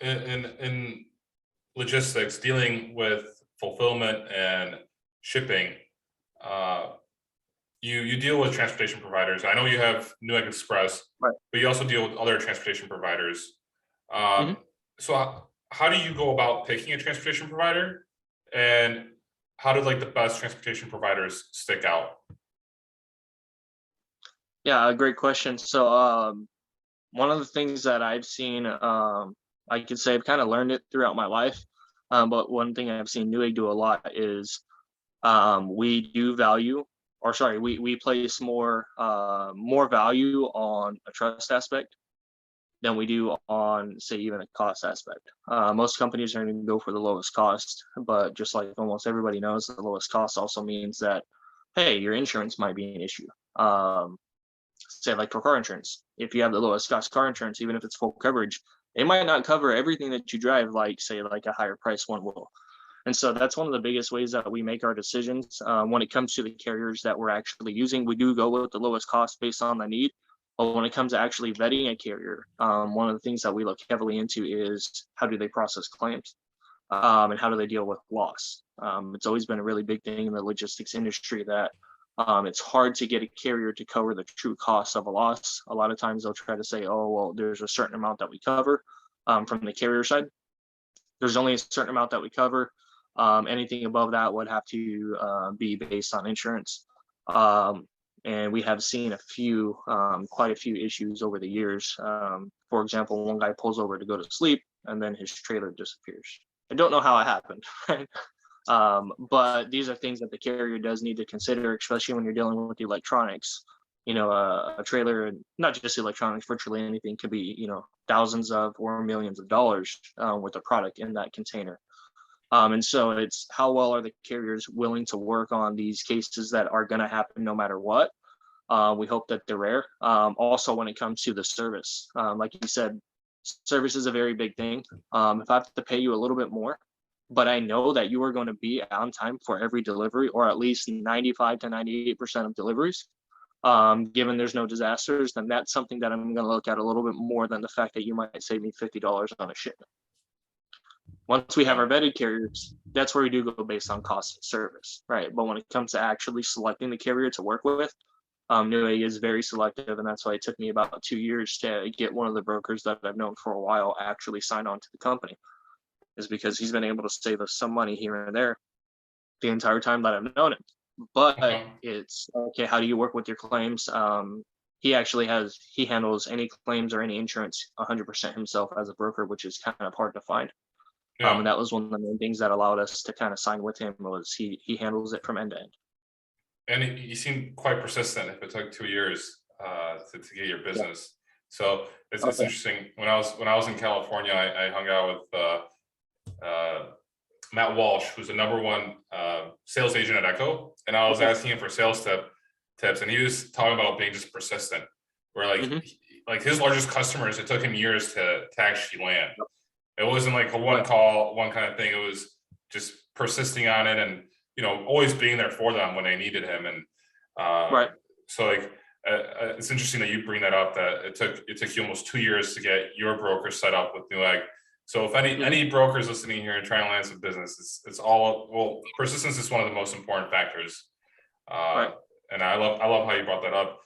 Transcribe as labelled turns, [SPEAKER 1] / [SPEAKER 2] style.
[SPEAKER 1] in logistics, dealing with fulfillment and shipping, you deal with transportation providers. I know you have Newegg Express,
[SPEAKER 2] Right.
[SPEAKER 1] but you also deal with other transportation providers.
[SPEAKER 2] Mhm.
[SPEAKER 1] So how do you go about picking a transportation provider, and how do like the best transportation providers stick out?
[SPEAKER 2] Yeah, great question. So, one of the things that I've seen, I could say I've kind of learned it throughout my life. But one thing I've seen Newegg do a lot is we do value, or sorry, we place more value on a trust aspect than we do on, say, even a cost aspect. Most companies are going to go for the lowest cost, but just like almost everybody knows, the lowest cost also means that, hey, your insurance might be an issue. Say like for car insurance, if you have the lowest cost car insurance, even if it's full coverage, it might not cover everything that you drive, like say like a higher price one will. And so that's one of the biggest ways that we make our decisions. When it comes to the carriers that we're actually using, we do go with the lowest cost based on the need. But when it comes to actually vetting a carrier, one of the things that we look heavily into is how do they process claims, and how do they deal with loss. It's always been a really big thing in the logistics industry that it's hard to get a carrier to cover the true cost of a loss. A lot of times they'll try to say, oh, well, there's a certain amount that we cover from the carrier side. There's only a certain amount that we cover. Anything above that would have to be based on insurance. And we have seen quite a few issues over the years. For example, one guy pulls over to go to sleep and then his trailer disappears. I don't know how it happened, right? But these are things that the carrier does need to consider, especially when you're dealing with electronics. A trailer, not just electronics, virtually anything could be, thousands of or millions of dollars with a product in that container. And so it's how well are the carriers willing to work on these cases that are going to happen no matter what. We hope that they're rare. Also, when it comes to the service, like you said, service is a very big thing. If I have to pay you a little bit more, but I know that you are going to be on time for every delivery, or at least 95 to 98% of deliveries, given there's no disasters, then that's something that I'm going to look at a little bit more than the fact that you might save me $50 on a shipment. Once we have our vetted carriers, that's where we do go based on cost of service, right? But when it comes to actually selecting the carrier to work with, Newegg is very selective, and that's why it took me about 2 years to get one of the brokers that I've known for a while actually signed on to the company, is because he's been able to save us some money here and there the entire time that I've known him. But it's okay, how do you work with your claims? He handles any claims or any insurance 100% himself as a broker, which is kind of hard to find.
[SPEAKER 1] Yeah.
[SPEAKER 2] And that was one of the main things that allowed us to kind of sign with him, was he handles it from end to end.
[SPEAKER 1] And you seem quite persistent if it took 2 years to get your business. Yeah. So it's interesting. When I was in California, I hung out with Matt Walsh, who's the #1 sales agent at Echo, and I was asking him for sales tips, and he was talking about being just persistent. Where like his largest customers, it took him years to actually land. It wasn't like a one call, one kind of thing. It was just persisting on it, and always being there for them when they needed him. And so like it's interesting that you bring that up, that it took you almost 2 years to get your broker set up with Newegg. So if any brokers listening here and trying to land some business, it's persistence is one of the most important factors. And I love how you brought that up.